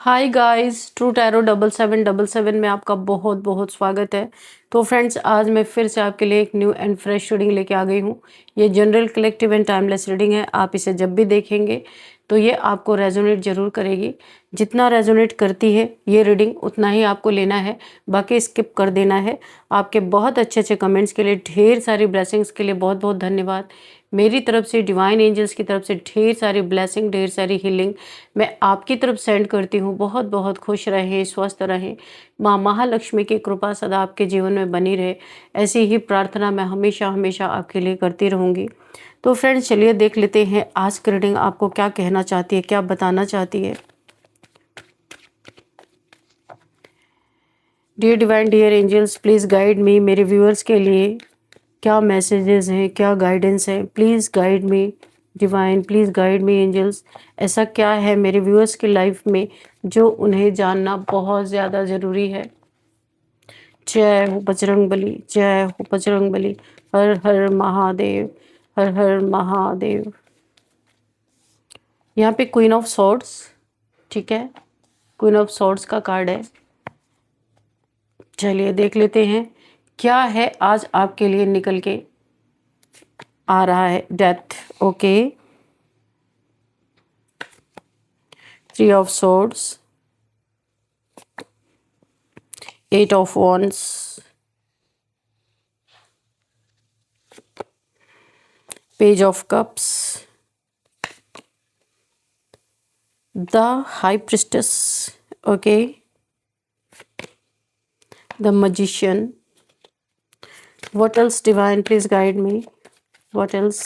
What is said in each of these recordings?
Hi guys, true tarot 7777 में आपका बहुत बहुत स्वागत है। तो फ्रेंड्स, आज मैं फिर से आपके लिए एक न्यू एंड फ्रेश रीडिंग लेके आ गई हूँ। ये general collective and timeless reading है। आप इसे जब भी देखेंगे तो ये आपको रेजोनेट जरूर करेगी। जितना रेजोनेट करती है ये रीडिंग उतना ही आपको लेना है, बाकी स्किप कर देना है। आपके बहुत अच्छे अच्छे कमेंट्स के लिए, ढेर सारी ब्लेसिंग्स के लिए बहुत बहुत धन्यवाद। मेरी तरफ से, डिवाइन एंजल्स की तरफ से ढेर सारी ब्लेसिंग, ढेर सारी हीलिंग मैं आपकी तरफ सेंड करती हूँ। बहुत बहुत खुश रहें, स्वस्थ रहें। माँ महालक्ष्मी की कृपा सदा आपके जीवन में बनी रहे, ऐसी ही प्रार्थना मैं हमेशा हमेशा आपके लिए करती रहूँगी। तो फ्रेंड्स, चलिए देख लेते हैं आज की रीडिंग आपको क्या कहना चाहती है, क्या बताना चाहती है। Dear divine, dear angels, please guide me. मेरे व्यूअर्स के लिए क्या मैसेजेस हैं, क्या गाइडेंस है, please guide me divine, please guide me angels. ऐसा क्या है मेरे व्यूअर्स की लाइफ में जो उन्हें जानना बहुत ज़्यादा ज़रूरी है। जय हो बजरंगबली, जय हो बजरंगबली। हर हर महादेव, हर हर महादेव। यहाँ पे क्वीन ऑफ सॉर्ड्स, ठीक है, क्वीन ऑफ सॉर्ड्स का कार्ड है। चलिए देख लेते हैं क्या है आज आपके लिए निकल के आ रहा है। Death, okay. Three of swords, eight of wands, page of cups, the high priestess, okay, the magician. What else, divine, please guide me. What else?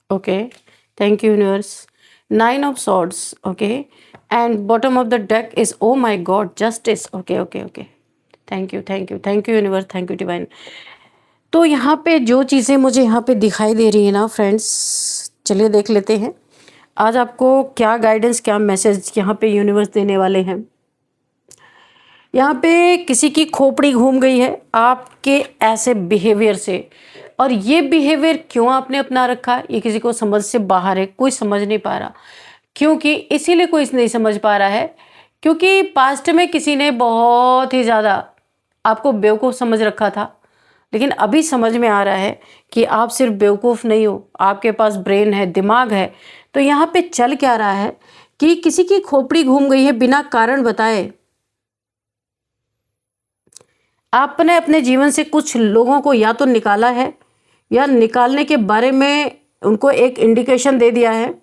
Okay, thank you universe. Nine of swords, okay, and bottom of the deck is, oh my god, justice. Okay, okay, okay. Thank you, thank you, thank you universe, thank you divine. तो यहाँ पे जो चीज़ें मुझे यहाँ पे दिखाई दे रही है ना फ्रेंड्स, चलिए देख लेते हैं आज आपको क्या गाइडेंस, क्या मैसेज यहाँ पे यूनिवर्स देने वाले हैं। यहाँ पे किसी की खोपड़ी घूम गई है आपके ऐसे बिहेवियर से, और ये बिहेवियर क्यों आपने अपना रखा ये किसी को समझ से बाहर है, कोई समझ नहीं पा रहा। क्योंकि इसीलिए कोई नहीं समझ पा रहा है क्योंकि पास्ट में किसी ने बहुत ही ज़्यादा आपको बेवकूफ़ समझ रखा था, लेकिन अभी समझ में आ रहा है कि आप सिर्फ बेवकूफ़ नहीं हो, आपके पास ब्रेन है, दिमाग है। तो यहाँ पे चल क्या रहा है कि किसी की खोपड़ी घूम गई है बिना कारण बताए। आपने अपने जीवन से कुछ लोगों को या तो निकाला है या निकालने के बारे में उनको एक इंडिकेशन दे दिया है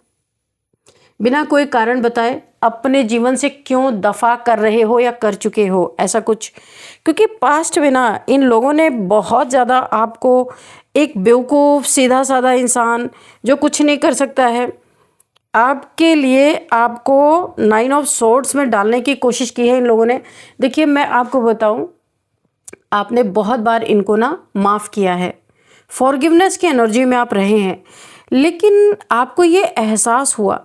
बिना कोई कारण बताए। अपने जीवन से क्यों दफा कर रहे हो या कर चुके हो ऐसा कुछ, क्योंकि पास्ट में ना इन लोगों ने बहुत ज़्यादा आपको एक बेवकूफ़ सीधा साधा इंसान जो कुछ नहीं कर सकता है आपके लिए आपको नाइन ऑफ सोर्ड्स में डालने की कोशिश की है इन लोगों ने। देखिए मैं आपको बताऊं, आपने बहुत बार इनको ना माफ़ किया है, फॉरगिवनेस की एनर्जी में आप रहे हैं, लेकिन आपको ये एहसास हुआ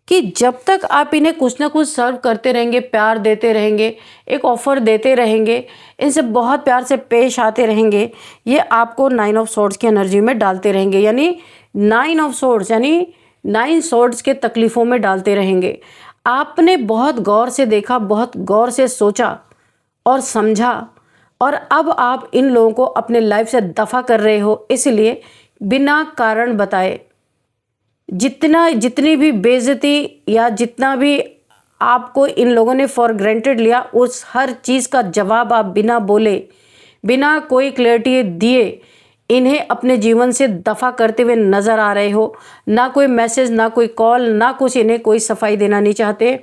कि जब तक आप इन्हें कुछ ना कुछ सर्व करते रहेंगे, प्यार देते रहेंगे, एक ऑफ़र देते रहेंगे, इनसे बहुत प्यार से पेश आते रहेंगे, ये आपको नाइन ऑफ सोर्ड्स की एनर्जी में डालते रहेंगे। यानी नाइन ऑफ सोर्ड्स यानी नाइन सोर्ड्स के तकलीफ़ों में डालते रहेंगे। आपने बहुत गौर से देखा, बहुत गौर से सोचा और समझा, और अब आप इन लोगों को अपने लाइफ से दफ़ा कर रहे हो, इसलिए बिना कारण बताए जितनी भी बेइज्जती या जितना भी आपको इन लोगों ने फॉर ग्रांटेड लिया, उस हर चीज़ का जवाब आप बिना बोले, बिना कोई क्लैरिटी दिए इन्हें अपने जीवन से दफ़ा करते हुए नज़र आ रहे हो। ना कोई मैसेज, ना कोई कॉल, ना कुछ, इन्हें कोई सफाई देना नहीं चाहते।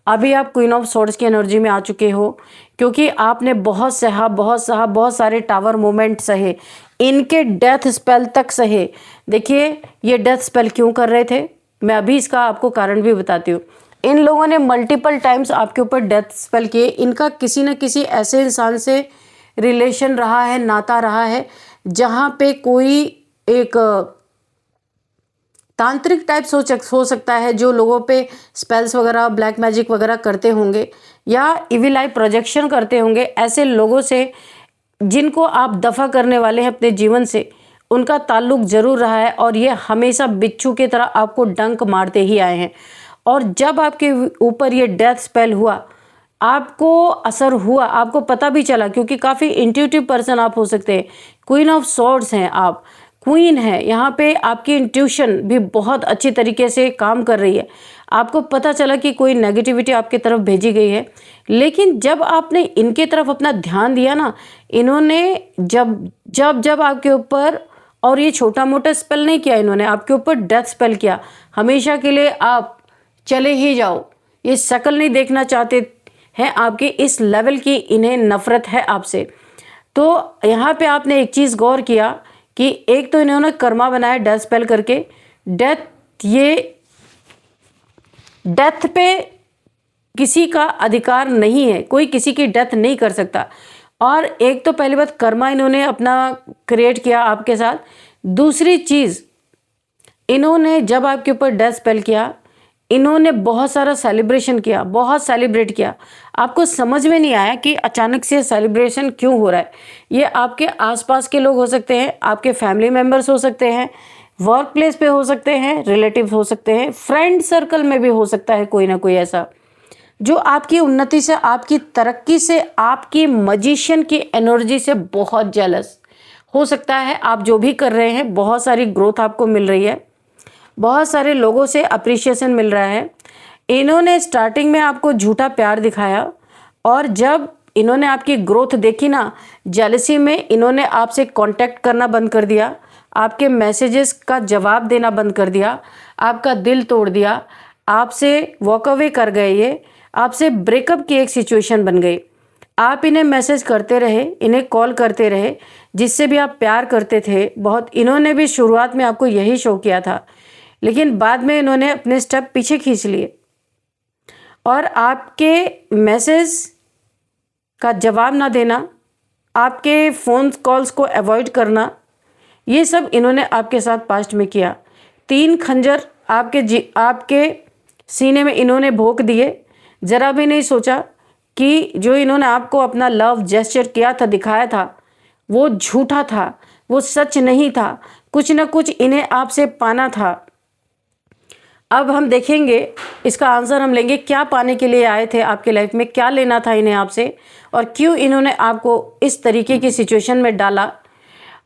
अभी आप क्वीन ऑफ सोर्ड्स की एनर्जी में आ चुके हो क्योंकि आपने बहुत सहा, बहुत सहा, बहुत सारे टावर मोमेंट सहे, इनके डेथ स्पेल तक सहे। देखिए ये डेथ स्पेल क्यों कर रहे थे, मैं अभी इसका आपको कारण भी बताती हूँ। इन लोगों ने मल्टीपल टाइम्स आपके ऊपर डेथ स्पेल किए। इनका किसी न किसी ऐसे इंसान से रिलेशन रहा है, नाता रहा है, जहाँ पे कोई एक तांत्रिक टाइप्स हो सकता है, जो लोगों पे स्पेल्स वगैरह ब्लैक मैजिक वगैरह करते होंगे या इविल आई प्रोजेक्शन करते होंगे। ऐसे लोगों से जिनको आप दफ़ा करने वाले हैं अपने जीवन से, उनका ताल्लुक ज़रूर रहा है और ये हमेशा बिच्छू की तरह आपको डंक मारते ही आए हैं। और जब आपके ऊपर ये डेथ स्पेल हुआ, आपको असर हुआ, आपको पता भी चला, क्योंकि काफ़ी इंट्यूटिव पर्सन आप हो सकते हैं। क्वीन ऑफ सॉर्ड्स हैं आप, क्वीन है यहाँ पे, आपकी इंट्यूशन भी बहुत अच्छी तरीके से काम कर रही है। आपको पता चला कि कोई नेगेटिविटी आपकी तरफ भेजी गई है, लेकिन जब आपने इनके तरफ अपना ध्यान दिया ना, इन्होंने जब जब जब आपके ऊपर, और ये छोटा मोटा स्पेल नहीं किया, इन्होंने आपके ऊपर डेथ स्पेल किया। हमेशा के लिए आप चले ही जाओ, ये शक्ल नहीं देखना चाहते हैं आपके, इस लेवल की इन्हें नफरत है आपसे। तो यहाँ पे आपने एक चीज़ गौर किया कि एक तो इन्होंने कर्मा बनाया डेथ स्पेल करके। डेथ पे किसी का अधिकार नहीं है, कोई किसी की डेथ नहीं कर सकता। और एक तो पहली बात, कर्मा इन्होंने अपना क्रिएट किया आपके साथ। दूसरी चीज़, इन्होंने जब आपके ऊपर डेथ स्पेल किया, इन्होंने बहुत सारा सेलिब्रेशन किया, बहुत सेलिब्रेट किया। आपको समझ में नहीं आया कि अचानक से सेलिब्रेशन क्यों हो रहा है। ये आपके आसपास के लोग हो सकते हैं, आपके फैमिली मेम्बर्स हो सकते हैं, वर्क प्लेस पे हो सकते हैं, रिलेटिव्स हो सकते हैं, फ्रेंड सर्कल में भी हो सकता है कोई ना कोई ऐसा, जो आपकी उन्नति से, आपकी तरक्की से, आपकी मजिशियन की एनर्जी से बहुत जेलस हो सकता है। आप जो भी कर रहे हैं, बहुत सारी ग्रोथ आपको मिल रही है, बहुत सारे लोगों से अप्रिशिएशन मिल रहा है। इन्होंने स्टार्टिंग में आपको झूठा प्यार दिखाया, और जब इन्होंने आपकी ग्रोथ देखी ना, जेलसी में इन्होंने आपसे कांटेक्ट करना बंद कर दिया, आपके मैसेजेस का जवाब देना बंद कर दिया, आपका दिल तोड़ दिया, आपसे वॉक अवे कर गए, ये आपसे ब्रेकअप की एक सिचुएशन बन गई। आप इन्हें मैसेज करते रहे, इन्हें कॉल करते रहे, जिससे भी आप प्यार करते थे बहुत। इन्होंने भी शुरुआत में आपको यही शो किया था, लेकिन बाद में इन्होंने अपने स्टेप पीछे खींच लिए, और आपके मैसेज का जवाब ना देना, आपके फ़ोन कॉल्स को अवॉइड करना, ये सब इन्होंने आपके साथ पास्ट में किया। 3 खंजर आपके सीने में इन्होंने भोंक दिए। ज़रा भी नहीं सोचा कि जो इन्होंने आपको अपना लव जेस्चर किया था, दिखाया था, वो झूठा था, वो सच नहीं था। कुछ ना कुछ इन्हें आपसे पाना था। अब हम देखेंगे, इसका आंसर हम लेंगे, क्या पाने के लिए आए थे आपके लाइफ में, क्या लेना था इन्हें आपसे, और क्यों इन्होंने आपको इस तरीके की सिचुएशन में डाला,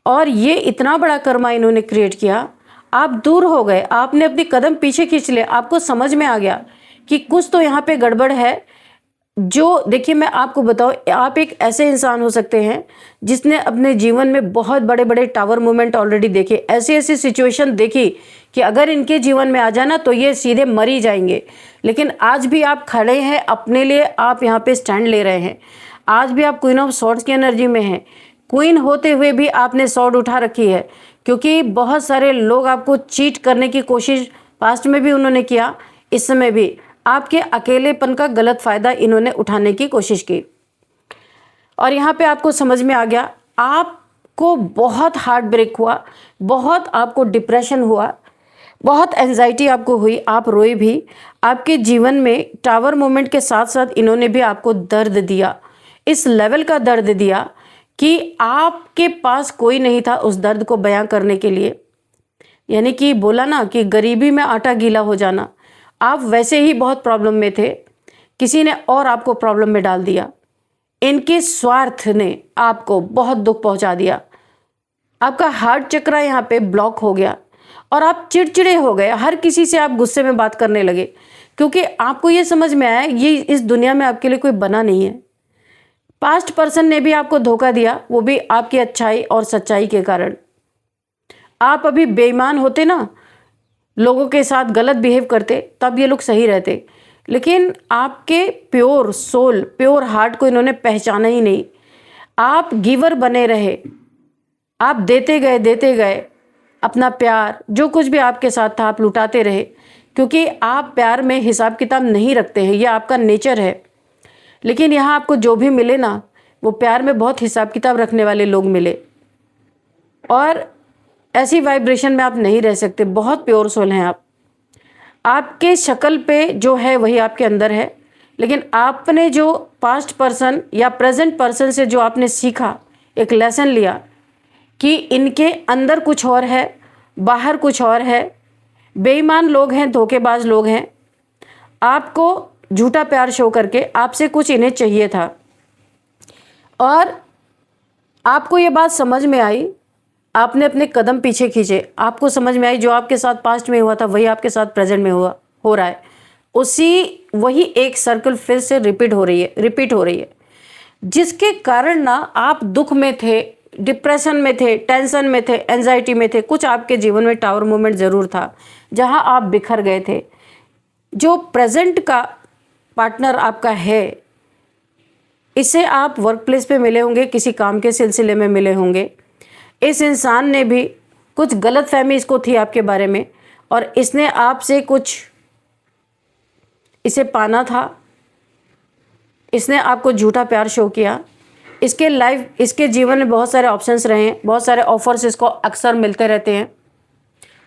और ये इतना बड़ा कर्मा इन्होंने क्रिएट किया। आप दूर हो गए, आपने अपनी कदम पीछे खींच लिए, आपको समझ में आ गया कि कुछ तो यहाँ पे गड़बड़ है। जो देखिए, मैं आपको बताऊँ, आप एक ऐसे इंसान हो सकते हैं जिसने अपने जीवन में बहुत बड़े बड़े टावर मूवमेंट ऑलरेडी देखे, ऐसी ऐसी सिचुएशन देखी कि अगर इनके जीवन में आ जाना तो ये सीधे मर ही जाएंगे। लेकिन आज भी आप खड़े हैं अपने लिए, आप यहाँ पे स्टैंड ले रहे हैं। आज भी आप क्वीन ऑफ सॉर्ड्स की एनर्जी में हैं। क्वीन होते हुए भी आपने सॉर्ड उठा रखी है, क्योंकि बहुत सारे लोग आपको चीट करने की कोशिश पास्ट में भी उन्होंने किया, इस समय भी आपके अकेलेपन का गलत फ़ायदा इन्होंने उठाने की कोशिश की। और यहाँ पे आपको समझ में आ गया, आपको बहुत हार्ट ब्रेक हुआ, बहुत आपको डिप्रेशन हुआ, बहुत एंजाइटी आपको हुई, आप रोए भी। आपके जीवन में टावर मोमेंट के साथ साथ इन्होंने भी आपको दर्द दिया, इस लेवल का दर्द दिया कि आपके पास कोई नहीं था उस दर्द को बयां करने के लिए। यानी कि बोला ना कि गरीबी में आटा गीला हो जाना, आप वैसे ही बहुत प्रॉब्लम में थे, किसी ने और आपको प्रॉब्लम में डाल दिया। इनके स्वार्थ ने आपको बहुत दुख पहुंचा दिया। आपका हार्ट चक्रा यहाँ पे ब्लॉक हो गया, और आप चिड़चिड़े हो गए, हर किसी से आप गुस्से में बात करने लगे, क्योंकि आपको ये समझ में आया ये इस दुनिया में आपके लिए कोई बना नहीं है। पास्ट पर्सन ने भी आपको धोखा दिया, वो भी आपकी अच्छाई और सच्चाई के कारण। आप अभी बेईमान होते ना, लोगों के साथ गलत बिहेव करते, तब ये लोग सही रहते। लेकिन आपके प्योर सोल, प्योर हार्ट को इन्होंने पहचाना ही नहीं। आप गिवर बने रहे, आप देते गए अपना प्यार, जो कुछ भी आपके साथ था आप लुटाते रहे, क्योंकि आप प्यार में हिसाब किताब नहीं रखते हैं, ये आपका नेचर है। लेकिन यहाँ आपको जो भी मिले ना, वो प्यार में बहुत हिसाब किताब रखने वाले लोग मिले। और ऐसी वाइब्रेशन में आप नहीं रह सकते। बहुत प्योर सोल हैं आप। आपके शक्ल पे जो है वही आपके अंदर है, लेकिन आपने जो पास्ट पर्सन या प्रेजेंट पर्सन से जो आपने सीखा, एक लेसन लिया कि इनके अंदर कुछ और है, बाहर कुछ और है, बेईमान लोग हैं, धोखेबाज लोग हैं, आपको झूठा प्यार शो करके आपसे कुछ इन्हें चाहिए था, और आपको ये बात समझ में आई, आपने अपने कदम पीछे खींचे, आपको समझ में आई जो आपके साथ पास्ट में हुआ था वही आपके साथ प्रेजेंट में हो रहा है। वही एक सर्कल फिर से रिपीट हो रही है, जिसके कारण ना आप दुख में थे, डिप्रेशन में थे, टेंशन में थे, एंजाइटी में थे। कुछ आपके जीवन में टावर मोमेंट ज़रूर था जहां आप बिखर गए थे। जो प्रेजेंट का पार्टनर आपका है, इसे आप वर्क प्लेस पे मिले होंगे, किसी काम के सिलसिले में मिले होंगे। इस इंसान ने भी कुछ गलत फहमी इसको थी आपके बारे में, और इसने आपसे कुछ इसे पाना था, इसने आपको झूठा प्यार शो किया। इसके जीवन में बहुत सारे ऑप्शंस रहे हैं, बहुत सारे ऑफर्स इसको अक्सर मिलते रहते हैं।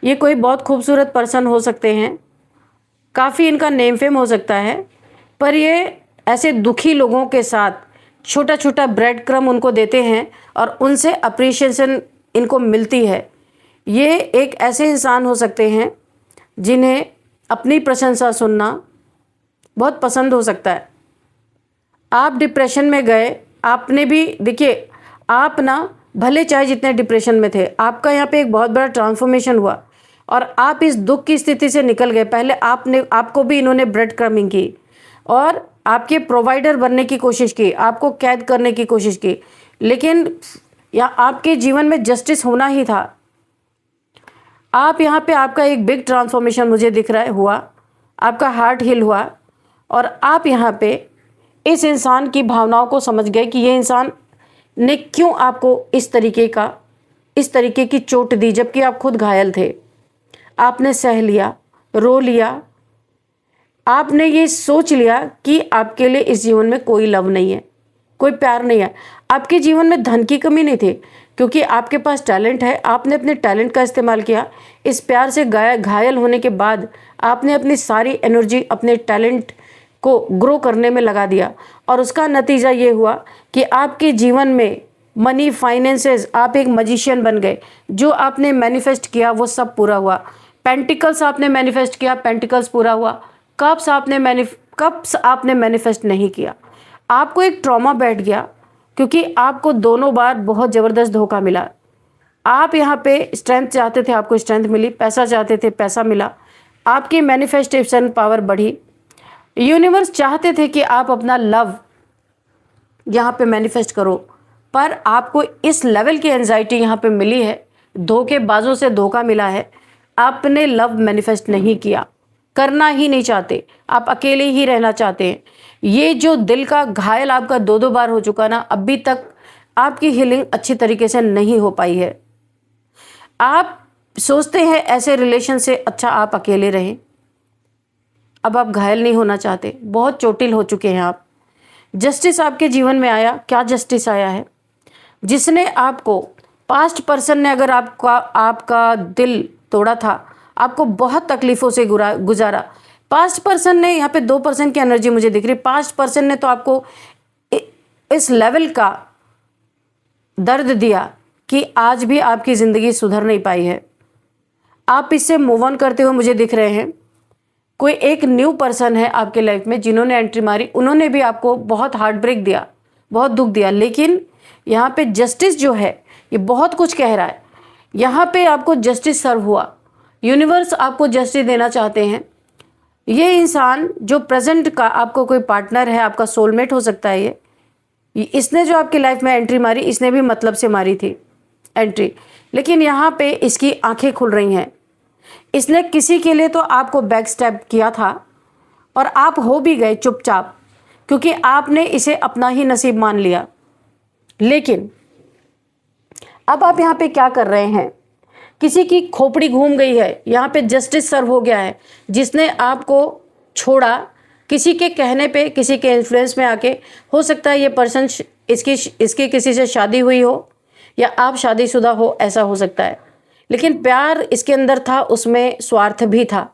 ये कोई बहुत खूबसूरत पर्सन हो सकते हैं, काफ़ी इनका नेम फेम हो सकता है, पर ये ऐसे दुखी लोगों के साथ छोटा छोटा ब्रेड क्रम उनको देते हैं और उनसे अप्रिशिएशन इनको मिलती है। ये एक ऐसे इंसान हो सकते हैं जिन्हें अपनी प्रशंसा सुनना बहुत पसंद हो सकता है। आप डिप्रेशन में गए, आपने भी देखिए, आप ना भले चाहे जितने डिप्रेशन में थे, आपका यहाँ पे एक बहुत बड़ा ट्रांसफॉर्मेशन हुआ और आप इस दुख की स्थिति से निकल गए। पहले आपको भी इन्होंने ब्रेड क्रमिंग की और आपके प्रोवाइडर बनने की कोशिश की, आपको कैद करने की कोशिश की, लेकिन या आपके जीवन में जस्टिस होना ही था। आप यहाँ पे आपका एक बिग ट्रांसफॉर्मेशन मुझे दिख रहा है हुआ, आपका हार्ट हील हुआ और आप यहाँ पे इस इंसान की भावनाओं को समझ गए कि ये इंसान ने क्यों आपको इस तरीके की चोट दी, जबकि आप खुद घायल थे। आपने सह लिया, रो लिया, आपने ये सोच लिया कि आपके लिए इस जीवन में कोई लव नहीं है, कोई प्यार नहीं है। आपके जीवन में धन की कमी नहीं थी क्योंकि आपके पास टैलेंट है, आपने अपने टैलेंट का इस्तेमाल किया। इस प्यार से घायल होने के बाद आपने अपनी सारी एनर्जी अपने टैलेंट को ग्रो करने में लगा दिया और उसका नतीजा ये हुआ कि आपके जीवन में मनी, फाइनेंसेस, आप एक मैजिशियन बन गए। जो आपने मैनिफेस्ट किया वो सब पूरा हुआ। पेंटिकल्स आपने मैनिफेस्ट किया, पेंटिकल्स पूरा हुआ। कप्स आपने मैनिफेस्ट नहीं किया। आपको एक ट्रॉमा बैठ गया क्योंकि आपको दोनों बार बहुत ज़बरदस्त धोखा मिला। आप यहाँ पे स्ट्रेंथ चाहते थे, आपको स्ट्रेंथ मिली, पैसा चाहते थे, पैसा मिला, आपकी मैनिफेस्टेशन पावर बढ़ी। यूनिवर्स चाहते थे कि आप अपना लव यहाँ पे मैनिफेस्ट करो, पर आपको इस लेवल की एंजाइटी यहाँ पे मिली है, धोखेबाजों से धोखा मिला है। आपने लव मैनिफेस्ट नहीं किया, करना ही नहीं चाहते, आप अकेले ही रहना चाहते हैं। ये जो दिल का घायल आपका 2-2 बार हो चुका ना, अभी तक आपकी हीलिंग अच्छी तरीके से नहीं हो पाई है। आप सोचते हैं ऐसे रिलेशन से अच्छा आप अकेले रहें। अब आप घायल नहीं होना चाहते, बहुत चोटिल हो चुके हैं आप। जस्टिस आपके जीवन में आया। क्या जस्टिस आया है? जिसने आपको, पास्ट पर्सन ने अगर आपका दिल तोड़ा था, आपको बहुत तकलीफ़ों से गुजारा, पास्ट पर्सन ने, यहाँ पे 2% की एनर्जी मुझे दिख रही, पास्ट पर्सन ने तो आपको इस लेवल का दर्द दिया कि आज भी आपकी ज़िंदगी सुधर नहीं पाई है। आप इससे मूव ऑन करते हुए मुझे दिख रहे हैं। कोई एक न्यू पर्सन है आपके लाइफ में जिन्होंने एंट्री मारी, उन्होंने भी आपको बहुत हार्ट ब्रेक दिया, बहुत दुख दिया, लेकिन यहाँ पे जस्टिस जो है ये बहुत कुछ कह रहा है। यहाँ पे आपको जस्टिस सर्व हुआ, यूनिवर्स आपको जस्टिस देना चाहते हैं। ये इंसान जो प्रेजेंट का आपको कोई पार्टनर है, आपका सोलमेट हो सकता है, इसने जो आपकी लाइफ में एंट्री मारी, इसने भी मतलब से मारी थी एंट्री, लेकिन यहाँ पे इसकी आंखें खुल रही हैं। इसने किसी के लिए तो आपको बैक स्टेप किया था और आप हो भी गए चुपचाप क्योंकि आपने इसे अपना ही नसीब मान लिया। लेकिन अब आप यहाँ पे क्या कर रहे हैं? किसी की खोपड़ी घूम गई है, यहाँ पे जस्टिस सर्व हो गया है। जिसने आपको छोड़ा किसी के कहने पे, किसी के इन्फ्लुएंस में आके, हो सकता है ये पर्सन इसकी किसी से शादी हुई हो या आप शादीशुदा हो, ऐसा हो सकता है। लेकिन प्यार इसके अंदर था, उसमें स्वार्थ भी था।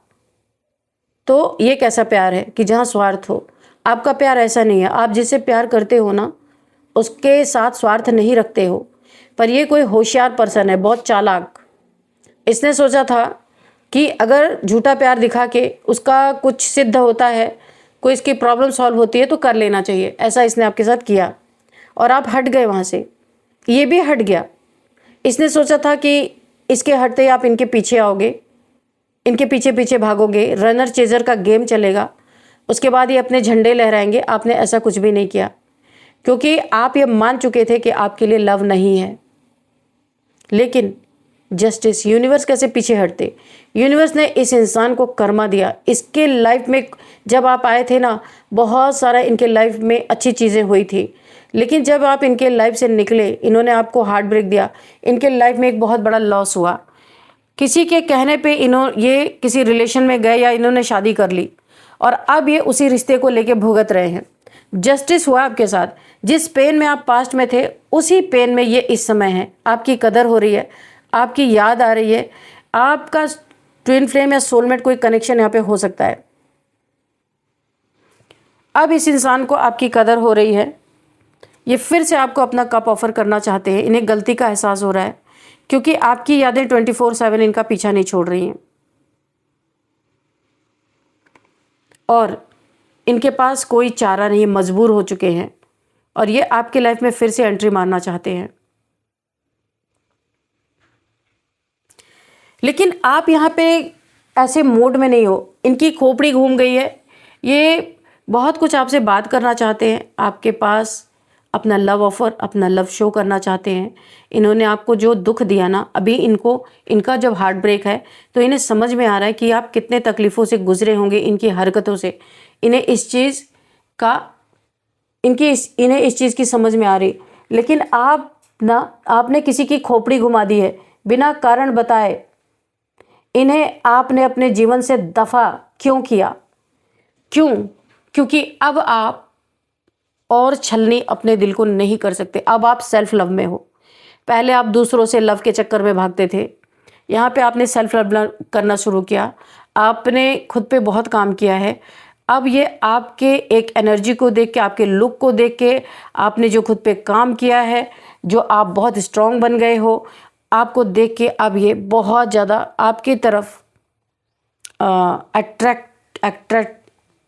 तो ये कैसा प्यार है कि जहाँ स्वार्थ हो? आपका प्यार ऐसा नहीं है। आप जिससे प्यार करते हो ना, उसके साथ स्वार्थ नहीं रखते हो। पर ये कोई होशियार पर्सन है, बहुत चालाक। इसने सोचा था कि अगर झूठा प्यार दिखा के उसका कुछ सिद्ध होता है, कोई इसकी प्रॉब्लम सॉल्व होती है तो कर लेना चाहिए। ऐसा इसने आपके साथ किया और आप हट गए वहाँ से। ये भी हट गया। इसने सोचा था कि इसके हटते ही आप इनके पीछे आओगे, इनके पीछे पीछे भागोगे, रनर चेजर का गेम चलेगा, उसके बाद ये अपने झंडे लहराएंगे। आपने ऐसा कुछ भी नहीं किया, क्योंकि आप ये मान चुके थे कि आपके लिए लव नहीं है। लेकिन जस्टिस, यूनिवर्स कैसे पीछे हटते? यूनिवर्स ने इस इंसान को कर्मा दिया। इसके लाइफ में जब आप आए थे ना, बहुत सारा इनके लाइफ में अच्छी चीज़ें हुई थी, लेकिन जब आप इनके लाइफ से निकले, इन्होंने आपको हार्ट ब्रेक दिया। इनके लाइफ में एक बहुत बड़ा लॉस हुआ। किसी के कहने पे ये किसी रिलेशन में गए या इन्होंने शादी कर ली और अब ये उसी रिश्ते को लेके भुगत रहे हैं। जस्टिस हुआ आपके साथ। जिस पेन में आप पास्ट में थे, उसी पेन में ये इस समय है। आपकी कदर हो रही है, आपकी याद आ रही है। आपका ट्विन फ्लेम या सोलमेट कोई कनेक्शन यहाँ पे हो सकता है। अब इस इंसान को आपकी कदर हो रही है। ये फिर से आपको अपना कप ऑफर करना चाहते हैं। इन्हें गलती का एहसास हो रहा है, क्योंकि आपकी यादें 24/7 इनका पीछा नहीं छोड़ रही हैं और इनके पास कोई चारा नहीं, मजबूर हो चुके हैं और ये आपके लाइफ में फिर से एंट्री मारना चाहते हैं। लेकिन आप यहाँ पे ऐसे मूड में नहीं हो। इनकी खोपड़ी घूम गई है। ये बहुत कुछ आपसे बात करना चाहते हैं, आपके पास अपना लव ऑफर, अपना लव शो करना चाहते हैं। इन्होंने आपको जो दुख दिया ना, अभी इनका जब हार्ट ब्रेक है तो इन्हें समझ में आ रहा है कि आप कितने तकलीफ़ों से गुजरे होंगे इनकी हरकतों से। इन्हें इस चीज़ की समझ में आ रही। लेकिन आपने किसी की खोपड़ी घुमा दी है बिना कारण बताए। इन्हें आपने अपने जीवन से दफा क्यों किया? क्यों? क्योंकि अब आप और छलनी अपने दिल को नहीं कर सकते। अब आप सेल्फ लव में हो। पहले आप दूसरों से लव के चक्कर में भागते थे, यहाँ पे आपने सेल्फ लव करना शुरू किया। आपने खुद पे बहुत काम किया है। अब ये आपके एक एनर्जी को देख के, आपके लुक को देख के, आपने जो खुद पे काम किया है, जो आप बहुत स्ट्रांग बन गए हो, आपको देख के अब ये बहुत ज़्यादा आपकी तरफ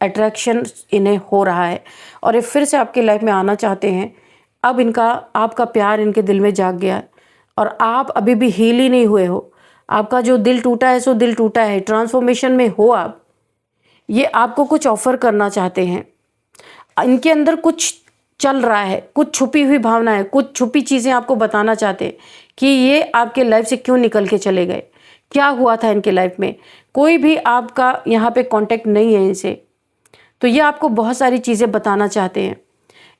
अट्रैक्शन इन्हें हो रहा है और ये फिर से आपकी लाइफ में आना चाहते हैं। अब आपका प्यार इनके दिल में जाग गया है और आप अभी भी हील ही नहीं हुए हो। आपका जो दिल टूटा है सो दिल टूटा है। ट्रांसफॉर्मेशन में हो आप। ये आपको कुछ ऑफर करना चाहते हैं। इनके अंदर कुछ चल रहा है, कुछ छुपी हुई भावना है, कुछ छुपी चीज़ें आपको बताना चाहते हैं कि ये आपके लाइफ से क्यों निकल के चले गए, क्या हुआ था इनके लाइफ में। कोई भी आपका यहाँ पे कांटेक्ट नहीं है इनसे, तो ये आपको बहुत सारी चीज़ें बताना चाहते हैं।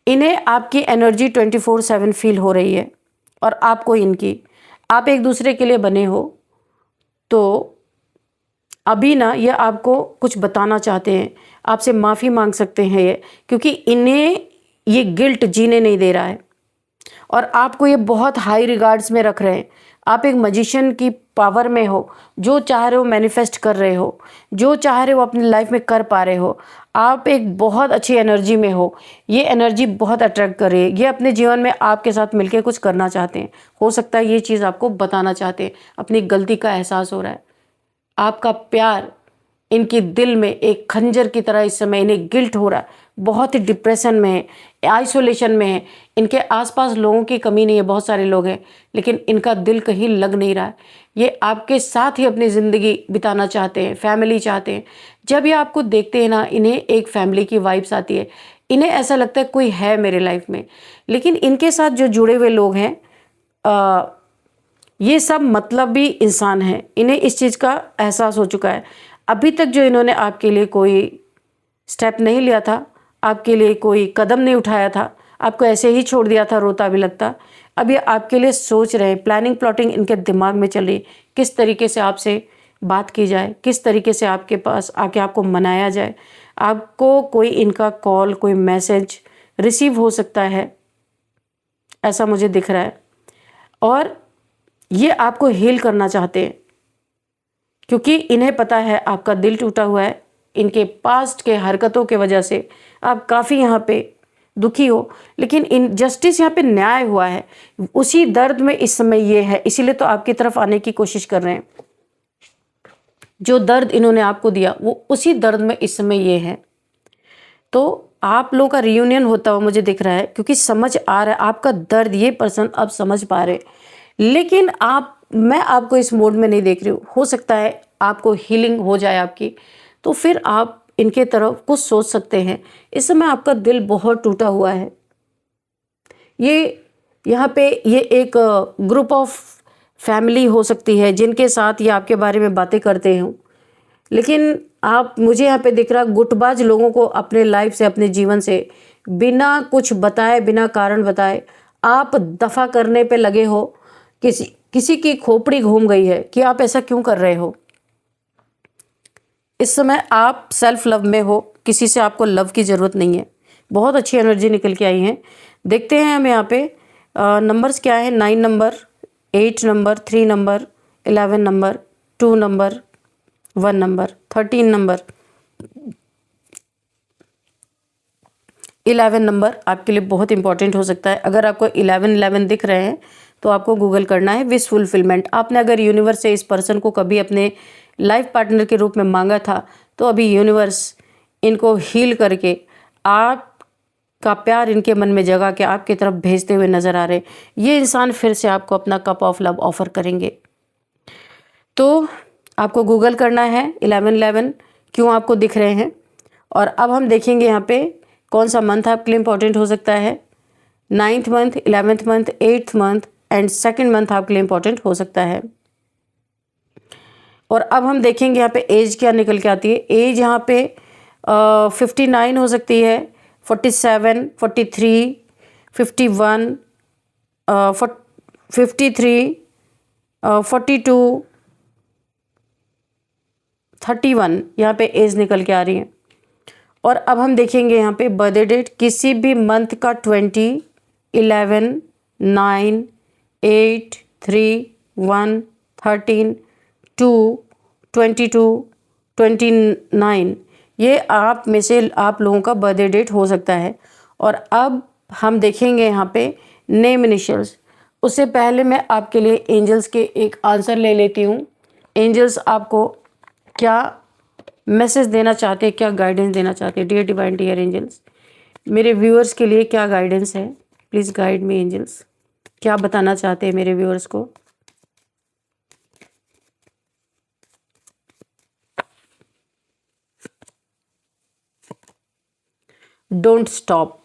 इन्हें आपकी एनर्जी 24/7 फील हो रही है और आपको इनकी। आप एक दूसरे के लिए बने हो, तो अभी ना ये आपको कुछ बताना चाहते हैं, आपसे माफ़ी मांग सकते हैं ये, क्योंकि इन्हें ये गिल्ट जीने नहीं दे रहा है और आपको ये बहुत हाई रिगार्ड्स में रख रहे हैं। आप एक मैजिशियन की पावर में हो। जो चाह रहे हो मैनिफेस्ट कर रहे हो, जो चाह रहे हो अपनी लाइफ में कर पा रहे हो। आप एक बहुत अच्छी एनर्जी में हो। ये एनर्जी बहुत अट्रैक्ट कर रही है। ये अपने जीवन में आपके साथ मिलकर कुछ करना चाहते हैं। हो सकता है ये चीज़ आपको बताना चाहते हैं। अपनी गलती का एहसास हो रहा है। आपका प्यार इनके दिल में एक खंजर की तरह इस समय इन्हें गिल्ट हो रहा है। बहुत ही डिप्रेशन में है, आइसोलेशन में है। इनके आसपास लोगों की कमी नहीं है, बहुत सारे लोग हैं, लेकिन इनका दिल कहीं लग नहीं रहा है। ये आपके साथ ही अपनी ज़िंदगी बिताना चाहते हैं, फैमिली चाहते हैं। जब ये आपको देखते हैं ना, इन्हें एक फैमिली की वाइब्स आती है। इन्हें ऐसा लगता है कोई है मेरे लाइफ में। लेकिन इनके साथ जो जुड़े हुए लोग हैं, ये सब मतलबी इंसान हैं। इन्हें इस चीज़ का एहसास हो चुका है। अभी तक जो इन्होंने आपके लिए कोई स्टेप नहीं लिया था, आपके लिए कोई कदम नहीं उठाया था, आपको ऐसे ही छोड़ दिया था रोता भी लगता, अब ये आपके लिए सोच रहे हैं। प्लानिंग प्लॉटिंग इनके दिमाग में चल रही, किस तरीके से आपसे बात की जाए, किस तरीके से आपके पास आके आपको मनाया जाए। आपको कोई इनका कॉल, कोई मैसेज रिसीव हो सकता है, ऐसा मुझे दिख रहा है। और ये आपको हील करना चाहते हैं, क्योंकि इन्हें पता है आपका दिल टूटा हुआ है। इनके पास्ट के हरकतों के वजह से आप काफ़ी यहाँ पे दुखी हो, लेकिन इनजस्टिस यहाँ पे न्याय हुआ है, उसी दर्द में इस समय ये है, इसीलिए तो आपकी तरफ आने की कोशिश कर रहे हैं। जो दर्द इन्होंने आपको दिया वो उसी दर्द में इस समय ये है। तो आप लोगों का रियूनियन होता हुआ मुझे दिख रहा है, क्योंकि समझ आ रहा है आपका दर्द, ये पर्सन अब समझ पा रहे। लेकिन मैं आपको इस मोड में नहीं देख रही हूँ। हो सकता है आपको हीलिंग हो जाए आपकी, तो फिर आप इनके तरफ कुछ सोच सकते हैं। इस समय आपका दिल बहुत टूटा हुआ है। ये यहाँ पे ये एक ग्रुप ऑफ फैमिली हो सकती है जिनके साथ ये आपके बारे में बातें करते हों, लेकिन आप, मुझे यहाँ पे दिख रहा गुटबाज लोगों को अपने लाइफ से, अपने जीवन से बिना कुछ बताए, बिना कारण बताए आप दफ़ा करने पे लगे हो। किसी की खोपड़ी घूम गई है कि आप ऐसा क्यों कर रहे हो। इस समय आप सेल्फ लव में हो, किसी से आपको लव की ज़रूरत नहीं है। बहुत अच्छी एनर्जी निकल के आई है। देखते हैं हम यहाँ पे नंबर्स क्या है। 9 number, 8 number, 3 number, 11 number, 2 number, 1 number, 13 number, 11 number आपके लिए बहुत इंपॉर्टेंट हो सकता है। अगर आपको 11 दिख रहे हैं तो आपको गूगल करना है विश फुलफिलमेंट। आपने अगर यूनिवर्स से इस पर्सन को कभी अपने लाइफ पार्टनर के रूप में मांगा था, तो अभी यूनिवर्स इनको हील करके आपका प्यार इनके मन में जगा के आपकी तरफ भेजते हुए नज़र आ रहे। ये इंसान फिर से आपको अपना कप ऑफ लव ऑफर करेंगे। तो आपको गूगल करना है 11 क्यों आपको दिख रहे हैं। और अब हम देखेंगे यहाँ पे कौन सा मंथ आपके लिए इम्पॉर्टेंट हो सकता है। 9th month, 11th month, 8th month and 2nd month आपके लिए इम्पॉर्टेंट हो सकता है। और अब हम देखेंगे यहाँ पे एज क्या निकल के आती है। एज यहाँ पे 59 हो सकती है, 47, 43, 51, 53, 42, 31 यहाँ पे एज निकल के आ रही है। और अब हम देखेंगे यहाँ पे बर्थडे डेट, किसी भी मंथ का 20, 11, 9, 8, 3, 1, 13, 2, 22, 29, ये आप में से आप लोगों का बर्थडे डेट हो सकता है। और अब हम देखेंगे यहाँ पे नेम इनिशियल्स। उससे पहले मैं आपके लिए एंजल्स के एक आंसर ले लेती हूँ। एंजल्स आपको क्या मैसेज देना चाहते हैं, क्या गाइडेंस देना चाहते हैं। डियर डिवाइन, डियर एंजल्स, मेरे व्यूअर्स के लिए क्या गाइडेंस है। प्लीज़ गाइड मी एंजल्स, क्या बताना चाहते हैं मेरे व्यूअर्स को। Don't stop.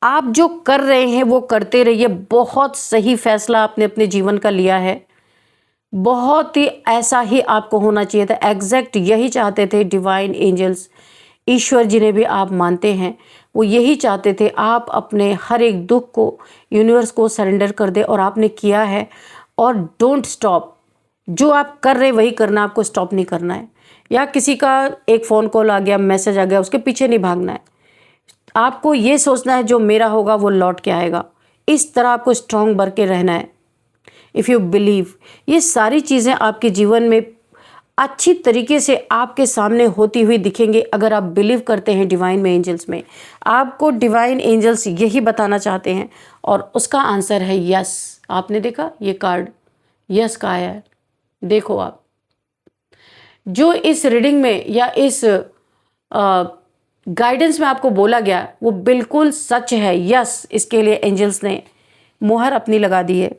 आप जो कर रहे हैं वो करते रहिए। बहुत सही फैसला आपने अपने जीवन का लिया है। बहुत ही ऐसा ही आपको होना चाहिए था। एग्जैक्ट यही चाहते थे डिवाइन एंजल्स, ईश्वर जिन्हें भी आप मानते हैं, वो यही चाहते थे आप अपने हर एक दुख को यूनिवर्स को सरेंडर कर दे, और आपने किया है। और डोंट स्टॉप। जो आप कर रहे वही करना, आपको स्टॉप नहीं करना है। या किसी का एक फ़ोन कॉल आ गया, मैसेज आ गया, उसके पीछे नहीं भागना है। आपको ये सोचना है जो मेरा होगा वो लौट के आएगा। इस तरह आपको स्ट्रांग बन के रहना है। इफ़ यू बिलीव, ये सारी चीज़ें आपके जीवन में अच्छी तरीके से आपके सामने होती हुई दिखेंगे अगर आप बिलीव करते हैं डिवाइन में, एंजल्स में। आपको डिवाइन एंजल्स यही बताना चाहते हैं, और उसका आंसर है यस। आपने देखा ये कार्ड यस का आया है। देखो आप, जो इस रीडिंग में या इस गाइडेंस में आपको बोला गया वो बिल्कुल सच है। यस, इसके लिए एंजल्स ने मुहर अपनी लगा दी है।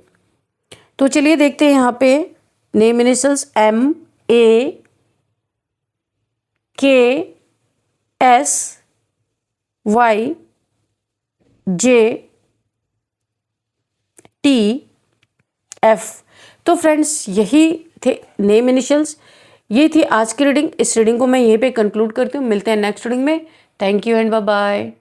तो चलिए देखते हैं यहाँ पे नेम इनिशियल्स MAKSYJTF। तो फ्रेंड्स, यही थे नेम इनिशियल्स। ये थी आज की रीडिंग। इस रीडिंग को मैं यहीं पे कंक्लूड करती हूँ। मिलते हैं नेक्स्ट रीडिंग में। Thank you and bye bye.